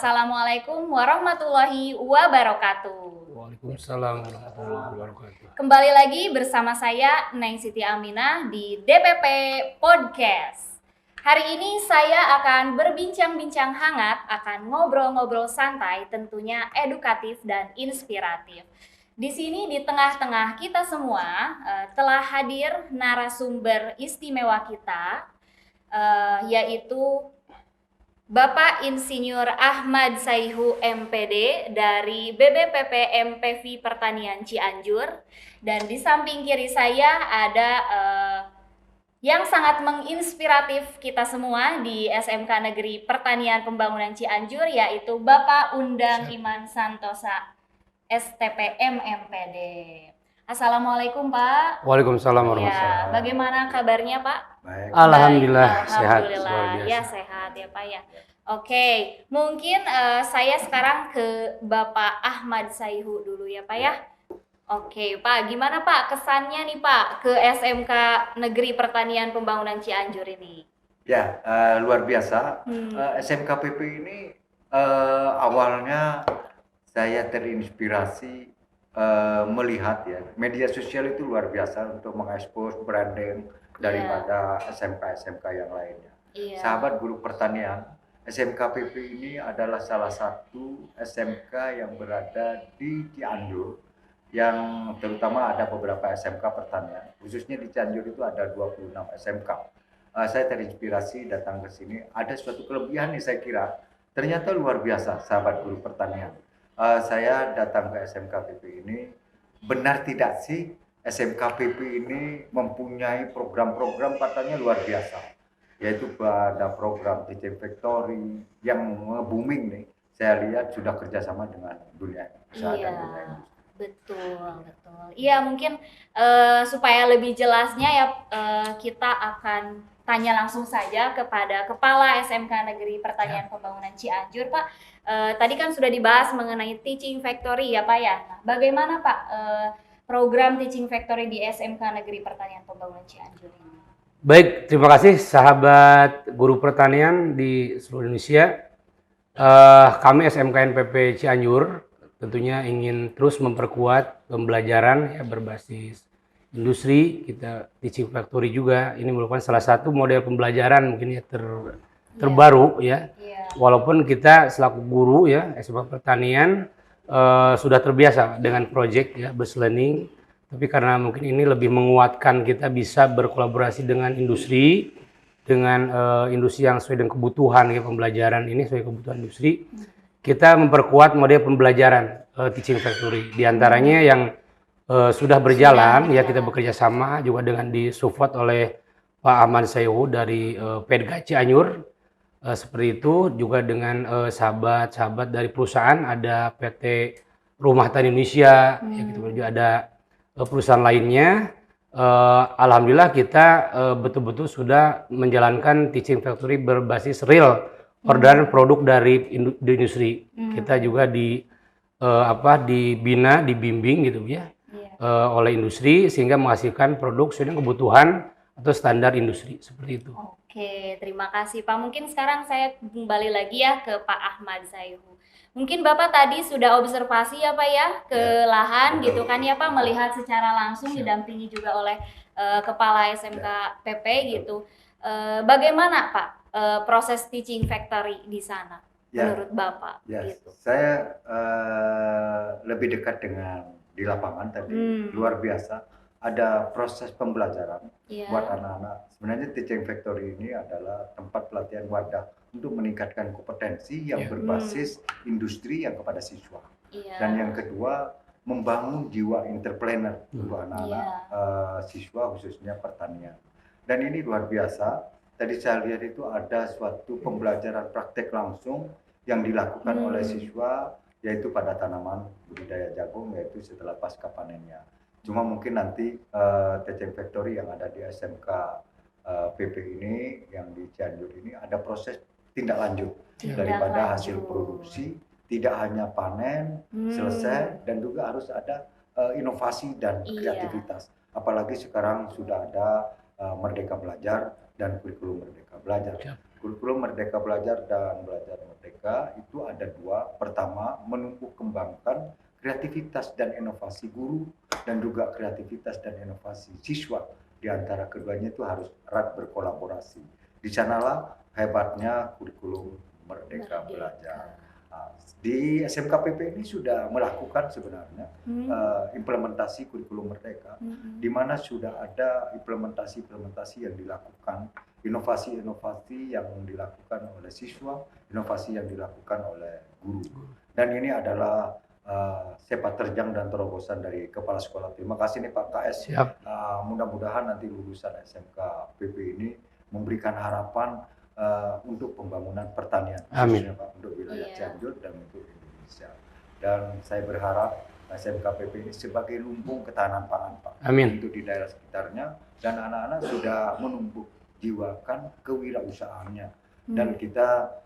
Assalamualaikum warahmatullahi wabarakatuh. Waalaikumsalam warahmatullahi wabarakatuh. Kembali lagi bersama saya Neng Siti Aminah di DPP Podcast. Hari ini saya akan berbincang-bincang hangat, akan ngobrol-ngobrol santai, tentunya edukatif dan inspiratif. Di sini di tengah-tengah kita semua telah hadir narasumber istimewa kita, yaitu Bapak Insinyur Ahmad Sayhu MPD dari BBPP MPV Pertanian Cianjur, dan di samping kiri saya ada yang sangat menginspiratif kita semua di SMK Negeri Pertanian Pembangunan Cianjur, yaitu Bapak Undang Iman Santosa STPM MPD. Assalamualaikum Pak. Waalaikumsalam warahmatullahi Ya, wabarakatuh. bagaimana kabarnya Pak? Baik. Alhamdulillah, sehat. Alhamdulillah, ya sehat ya Pak ya. Oke, mungkin saya sekarang ke Bapak Ahmad Sayhu dulu ya Pak ya. Oke Pak, gimana Pak kesannya nih Pak ke SMK Negeri Pertanian Pembangunan Cianjur ini? Ya, luar biasa. SMK PP ini awalnya saya terinspirasi melihat ya, media sosial itu luar biasa untuk mengekspos branding daripada SMK-SMK yang lainnya. Sahabat guru pertanian, SMK PP ini adalah salah satu SMK yang berada di Cianjur, yang terutama ada beberapa SMK pertanian, khususnya di Cianjur itu ada 26 SMK. Saya terinspirasi datang ke sini, ada suatu kelebihan nih saya kira, ternyata luar biasa sahabat guru pertanian. Saya datang ke SMK PP ini, benar tidak sih SMK PP ini mempunyai program-program katanya luar biasa, yaitu ada program Teaching Factory yang booming nih. Saya lihat sudah kerjasama dengan dunia usaha dan dunia industri. Betul. Iya, mungkin supaya lebih jelasnya ya kita akan tanya langsung saja kepada Kepala SMK Negeri Pertanian Pembangunan Cianjur, Pak. Tadi kan sudah dibahas mengenai Teaching Factory ya Pak ya. Nah, bagaimana Pak program Teaching Factory di SMK Negeri Pertanian Pembangunan Cianjur ini? Baik, terima kasih sahabat guru pertanian di seluruh Indonesia. Kami SMKNPP Cianjur tentunya ingin terus memperkuat pembelajaran ya berbasis industri. Kita Teaching Factory juga ini merupakan salah satu model pembelajaran mungkin ya terbaru ya. Walaupun kita selaku guru ya SMK Pertanian sudah terbiasa dengan project ya Bus Learning, tapi karena mungkin ini lebih menguatkan kita bisa berkolaborasi dengan industri, dengan industri yang sesuai dengan kebutuhan ya pembelajaran ini sesuai kebutuhan industri. Kita memperkuat model pembelajaran Teaching Factory. Di antaranya yang sudah berjalan ya kita bekerja sama juga dengan disupport oleh Pak Ahmad Sayhu dari Pedga Cianjur. Seperti itu juga dengan sahabat-sahabat dari perusahaan, ada PT Rumah Tani Indonesia, ya gitu juga ada perusahaan lainnya. Alhamdulillah kita betul-betul sudah menjalankan Teaching Factory berbasis real orderan produk dari industri. Kita juga dibina, dibimbing gitu ya oleh industri sehingga menghasilkan produk sesuai dengan kebutuhan atau standar industri seperti itu. Oke, terima kasih Pak. Mungkin sekarang saya kembali lagi ya ke Pak Ahmad Sayhu. Mungkin Bapak tadi sudah observasi ya Pak ya ke lahan gitu kan ya Pak, melihat secara langsung didampingi juga oleh Kepala SMK PP gitu. Bagaimana Pak proses Teaching Factory di sana menurut Bapak? Gitu. Saya lebih dekat dengan di lapangan tadi, luar biasa. Ada proses pembelajaran buat anak-anak. Sebenarnya Teaching Factory ini adalah tempat pelatihan wadah untuk meningkatkan kompetensi yang berbasis industri yang kepada siswa. Dan yang kedua, membangun jiwa entrepreneur untuk anak-anak siswa khususnya pertanian. Dan ini luar biasa. Tadi saya lihat itu ada suatu pembelajaran praktek langsung yang dilakukan oleh siswa, yaitu pada tanaman budidaya jagung, yaitu setelah pasca panennya. Cuma mungkin nanti Teaching Factory yang ada di SMK PP ini, yang di Cianjur ini, ada proses tindak lanjut daripada hasil produksi, tidak hanya panen selesai, dan juga harus ada inovasi dan kreativitas. Apalagi sekarang sudah ada Merdeka Belajar dan kurikulum Merdeka Belajar. Kurikulum Merdeka Belajar dan Belajar Merdeka itu ada dua. Pertama, menumbuh kembangkan kreativitas dan inovasi guru dan juga kreativitas dan inovasi siswa. Di antara keduanya itu harus erat berkolaborasi. Di sanalah hebatnya kurikulum Merdeka Belajar. Di SMKPP ini sudah melakukan sebenarnya implementasi kurikulum Merdeka, di mana sudah ada implementasi yang dilakukan, inovasi-inovasi yang dilakukan oleh siswa, inovasi yang dilakukan oleh guru. Dan ini adalah sepak terjang dan terobosan dari Kepala Sekolah. Terima kasih nih Pak KS. Mudah-mudahan nanti lulusan SMKPP ini memberikan harapan untuk pembangunan pertanian, khususnya Pak, untuk wilayah Cianjur dan untuk Indonesia. Dan saya berharap SMKPP ini sebagai lumbung ketahanan pangan Pak, untuk di daerah sekitarnya, dan anak-anak sudah menumbuh jiwakan kewirausahaannya. Dan kita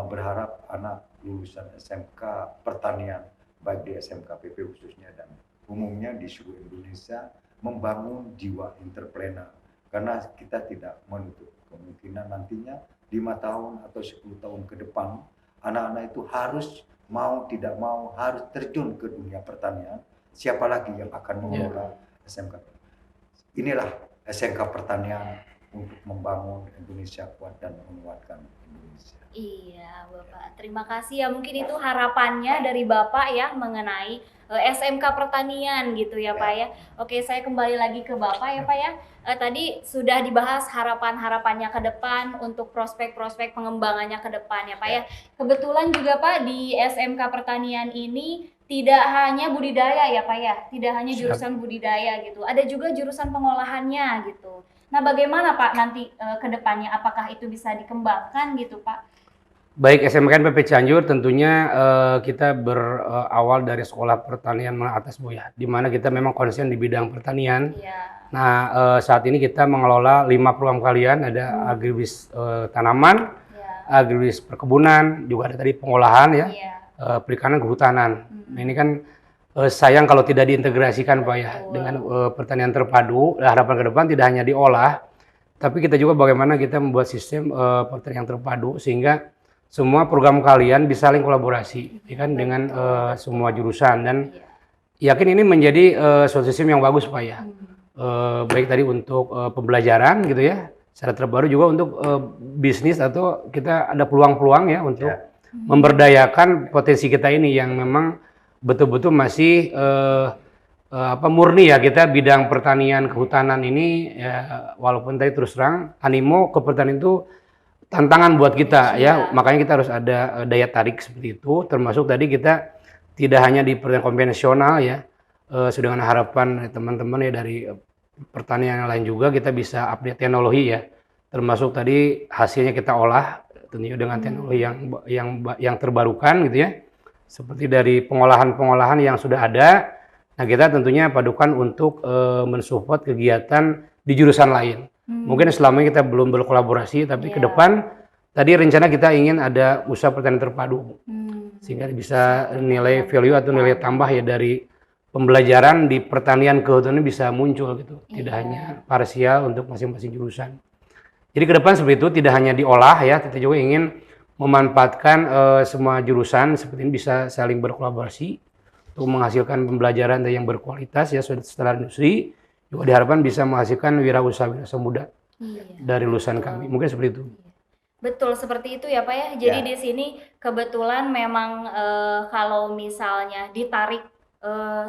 berharap anak lulusan SMK pertanian, baik di SMKPP khususnya dan umumnya di seluruh Indonesia, membangun jiwa entrepreneur. Karena kita tidak menutup kemungkinan nantinya 5 tahun atau 10 tahun ke depan, anak-anak itu harus mau tidak mau harus terjun ke dunia pertanian. Siapa lagi yang akan mengelola SMK? Inilah SMK pertanian untuk membangun Indonesia kuat dan menguatkan Indonesia. Iya, Bapak. Terima kasih ya. Mungkin itu harapannya dari Bapak ya mengenai SMK pertanian gitu ya, Pak ya. Oke, saya kembali lagi ke Bapak ya, Pak ya. Tadi sudah dibahas harapan-harapannya ke depan untuk prospek-prospek pengembangannya ke depan ya, Pak ya. Kebetulan juga Pak di SMK pertanian ini tidak hanya budidaya ya, Pak ya. Tidak hanya jurusan budidaya gitu. Ada juga jurusan pengolahannya gitu. Nah, bagaimana Pak nanti ke depannya, apakah itu bisa dikembangkan gitu Pak? Baik, SMKN PP Cianjur tentunya kita berawal dari sekolah pertanian menengah atas Bu ya, di mana kita memang konsen di bidang pertanian. Nah, saat ini kita mengelola 5 program kalian, ada agribis tanaman, agribis perkebunan, juga ada tadi pengolahan ya, perikanan, kehutanan. Nah, ini kan sayang kalau tidak diintegrasikan Pak ya dengan pertanian terpadu. Harapan ke depan tidak hanya diolah, tapi kita juga bagaimana kita membuat sistem pertanian terpadu sehingga semua program kalian bisa saling kolaborasi ya kan, dengan semua jurusan, dan yakin ini menjadi suatu sistem yang bagus Pak ya. Baik tadi untuk pembelajaran gitu ya, secara terbaru juga untuk bisnis, atau kita ada peluang-peluang ya untuk memberdayakan potensi kita ini yang memang betul-betul masih murni ya, kita bidang pertanian kehutanan ini ya, walaupun tadi terus terang animo ke pertanian itu tantangan buat kita ya, makanya kita harus ada daya tarik seperti itu, termasuk tadi kita tidak hanya di pertanian konvensional ya, sudah dengan harapan teman-teman ya dari pertanian yang lain juga kita bisa update teknologi ya, termasuk tadi hasilnya kita olah tentunya dengan teknologi yang terbarukan gitu ya, seperti dari pengolahan yang sudah ada. Nah, kita tentunya padukan untuk mensupport kegiatan di jurusan lain. Mungkin selama ini kita belum berkolaborasi, tapi ke depan tadi rencana kita ingin ada usaha pertanian terpadu, sehingga bisa nilai value atau nilai tambah ya dari pembelajaran di pertanian kehutanan bisa muncul gitu, tidak hanya parsial untuk masing-masing jurusan. Jadi ke depan seperti itu, tidak hanya diolah ya, kita juga ingin memanfaatkan semua jurusan seperti ini bisa saling berkolaborasi untuk menghasilkan pembelajaran yang berkualitas ya setelah industri. Juga diharapkan bisa menghasilkan wirausaha muda dari lulusan kami. Mungkin seperti itu. Betul, seperti itu ya Pak ya. Jadi di sini kebetulan memang kalau misalnya ditarik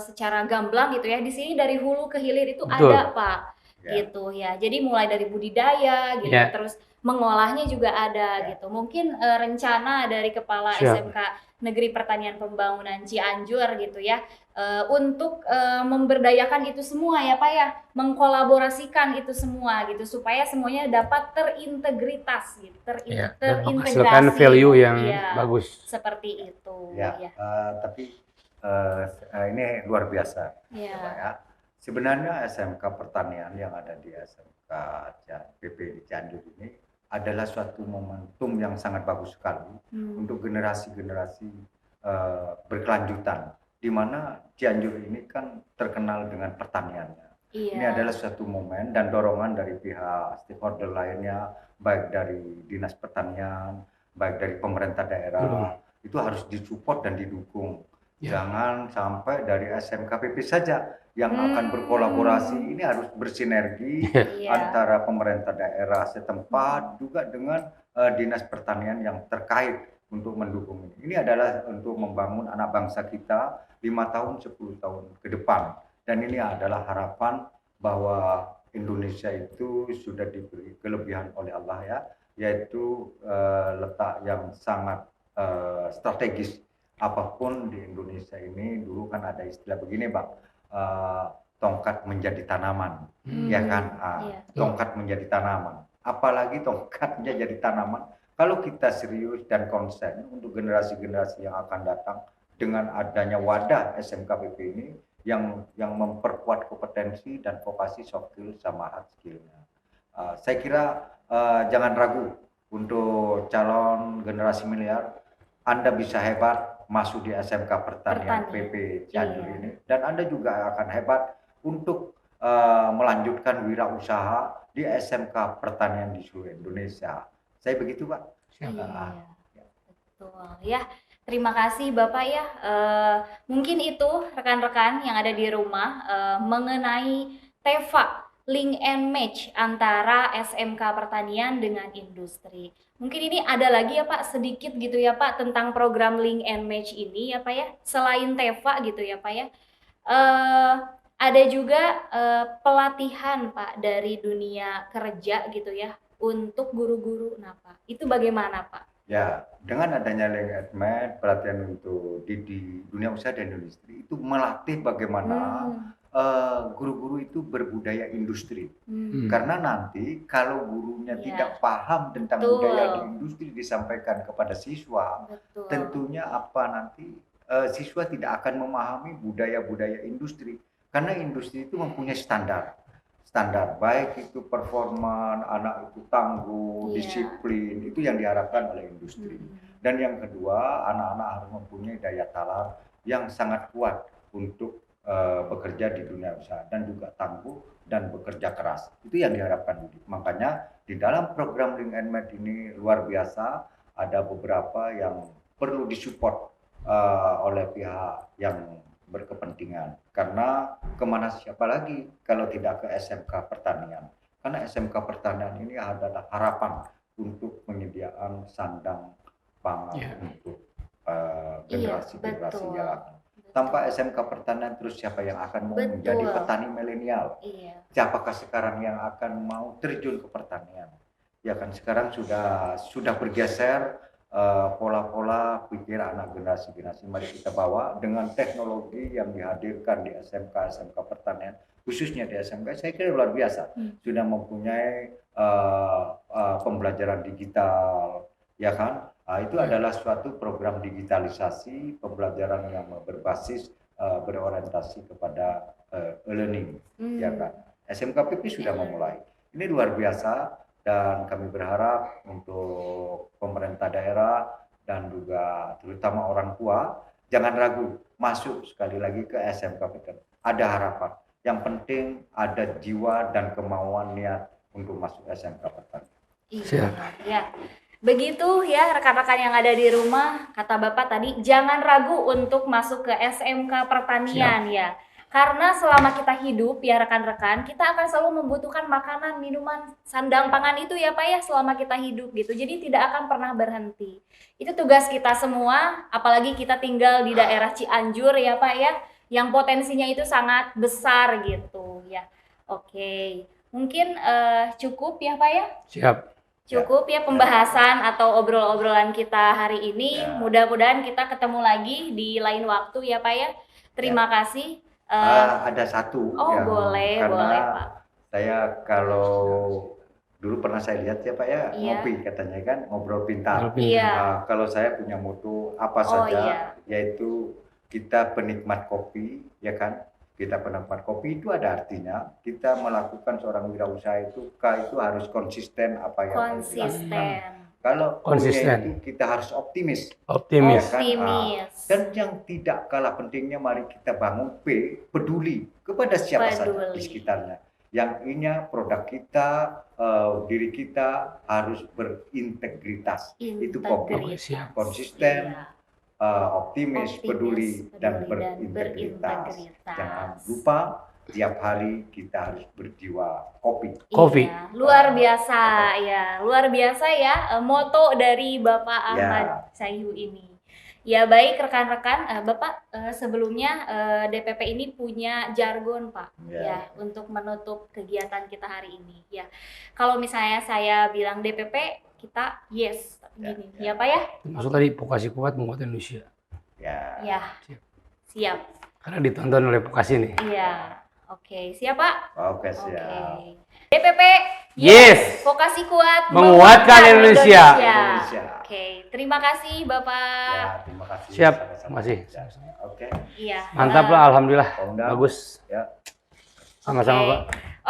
secara gamblang gitu ya, di sini dari hulu ke hilir itu ada Pak, gitu ya. Jadi mulai dari budidaya gitu, terus mengolahnya juga ada gitu. Mungkin rencana dari Kepala SMK Negeri Pertanian Pembangunan Cianjur gitu ya, untuk memberdayakan itu semua ya Pak ya, mengkolaborasikan itu semua gitu supaya semuanya dapat terintegritas gitu, terintegrasi, menghasilkan value yang bagus. Seperti itu. Tapi ini luar biasa ya Pak ya. Sebenarnya SMK Pertanian yang ada di SMK PP di Cianjur ini adalah suatu momentum yang sangat bagus sekali untuk generasi-generasi berkelanjutan, di mana Cianjur ini kan terkenal dengan pertaniannya. Ini Iya. adalah suatu momen dan dorongan dari pihak stakeholder lainnya, baik dari Dinas Pertanian, baik dari pemerintah daerah, itu harus disupport dan didukung. Ya. Jangan sampai dari SMKPP saja yang akan berkolaborasi, ini harus bersinergi Iya. antara pemerintah daerah setempat juga dengan Dinas Pertanian yang terkait untuk mendukung ini. Ini adalah untuk membangun anak bangsa kita 5 tahun, 10 tahun ke depan. Dan ini adalah harapan bahwa Indonesia itu sudah diberi kelebihan oleh Allah ya, yaitu letak yang sangat strategis. Apapun di Indonesia ini dulu kan ada istilah begini, Bang, tongkat menjadi tanaman, ya kan? Iya. Tongkat menjadi tanaman. Apalagi tongkatnya jadi tanaman. Kalau kita serius dan konsen untuk generasi-generasi yang akan datang dengan adanya wadah SMKPP ini yang memperkuat kompetensi dan vokasi soft skill sama hard skillnya. Saya kira jangan ragu untuk calon generasi milenial, Anda bisa hebat masuk di SMK Pertanian PP Cianjur ini, dan Anda juga akan hebat untuk melanjutkan wirausaha di SMK Pertanian di seluruh Indonesia. Saya begitu, Pak. Iya. Betul ya. Terima kasih Bapak ya. Mungkin itu rekan-rekan yang ada di rumah mengenai TEFA, link and match antara SMK Pertanian dengan industri. Mungkin ini ada lagi ya Pak, sedikit gitu ya Pak tentang program link and match ini ya Pak ya. Selain TEFA gitu ya Pak ya. Ada juga pelatihan Pak dari dunia kerja gitu ya untuk guru-guru. Nah Pak, itu bagaimana Pak? Ya, dengan adanya link and match, pelatihan untuk di dunia usaha dan industri itu melatih bagaimana guru-guru itu berbudaya industri. Karena nanti kalau gurunya tidak paham tentang budaya di industri disampaikan kepada siswa, tentunya apa nanti siswa tidak akan memahami budaya-budaya industri. Karena industri itu mempunyai standar baik itu performa, anak itu tangguh, disiplin, itu yang diharapkan oleh industri. Dan yang kedua, anak-anak harus mempunyai daya talar yang sangat kuat untuk bekerja di dunia usaha dan juga tangguh dan bekerja keras. Itu yang diharapkan. Makanya di dalam program Link and Match ini luar biasa, ada beberapa yang perlu disupport oleh pihak yang berkepentingan, karena kemana siapa lagi kalau tidak ke SMK Pertanian, karena SMK Pertanian ini adalah harapan untuk penyediaan sandang pangan untuk generasi-generasi yang akan. Tanpa SMK Pertanian terus siapa yang akan mau menjadi petani milenial? Siapakah sekarang yang akan mau terjun ke pertanian? Ya kan sekarang sudah bergeser pola-pola pikir anak generasi-generasi. Mari kita bawa dengan teknologi yang dihadirkan di SMK Pertanian, khususnya di SMK, saya kira luar biasa. Sudah mempunyai pembelajaran digital, ya kan? Itu adalah suatu program digitalisasi pembelajaran yang berbasis berorientasi kepada e-learning, ya kan? SMKPP sudah memulai. Ini luar biasa. Dan kami berharap untuk pemerintah daerah dan juga terutama orang tua, jangan ragu masuk sekali lagi ke SMK Pertanian. Ada harapan. Yang penting ada jiwa dan kemauan niat untuk masuk SMK Pertanian. Iya, ya. Begitu ya rekan-rekan yang ada di rumah, kata Bapak tadi, jangan ragu untuk masuk ke SMK Pertanian. Ya. Karena selama kita hidup ya rekan-rekan, kita akan selalu membutuhkan makanan, minuman, sandang pangan itu ya Pak ya selama kita hidup gitu. Jadi tidak akan pernah berhenti. Itu tugas kita semua, apalagi kita tinggal di daerah Cianjur ya Pak ya, yang potensinya itu sangat besar gitu ya. Oke, mungkin cukup ya Pak ya? Siap. Cukup ya pembahasan atau obrol-obrolan kita hari ini. Mudah-mudahan kita ketemu lagi di lain waktu ya Pak ya. Terima kasih. Ada satu yang boleh, karena boleh, Pak. Saya kalau dulu pernah saya lihat ya Pak ya, ngopi katanya kan, ngobrol pintar. Kalau saya punya moto apa saja, yaitu kita penikmat kopi, ya kan? Kita penikmat kopi itu ada artinya kita melakukan seorang wirausaha itu harus konsisten apa yang konsisten. Kalau Konsisten. itu kita harus optimis. Optimis. Ya kan? Optimis. Dan yang tidak kalah pentingnya, mari kita bangun peduli kepada siapa saja di sekitarnya. Yang ininya produk kita, diri kita harus berintegritas. Itu konsisten, optimis, peduli, dan berintegritas. Jangan lupa tiap hari kita harus berjiwa kopi. Iya, luar biasa ya, luar biasa ya moto dari Bapak Ahmad Syaihu ini. Ya baik rekan-rekan, Bapak sebelumnya DPP ini punya jargon Pak, ya untuk menutup kegiatan kita hari ini. Ya, kalau misalnya saya bilang DPP, kita yes, gini, ya Pak ya. Maksud tadi vokasi kuat membuat Indonesia. Ya, siap. Karena ditonton oleh vokasi nih. Iya. Oke, siap Pak? Oke, siap. DPP, yes! Vokasi kuat menguatkan Indonesia. Oke, terima kasih Bapak. Ya, terima kasih. Siap, terima kasih. Oke. Iya. Mantap lah, alhamdulillah. Bagus. Ya. Sama-sama Pak.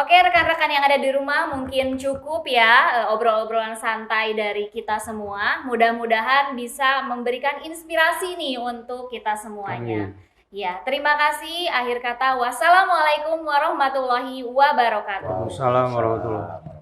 Oke, rekan-rekan yang ada di rumah mungkin cukup ya obrol-obrolan santai dari kita semua. Mudah-mudahan bisa memberikan inspirasi nih untuk kita semuanya. Amin. Ya, terima kasih. Akhir kata, wassalamualaikum warahmatullahi wabarakatuh. Waalaikumsalam warahmatullahi wabarakatuh.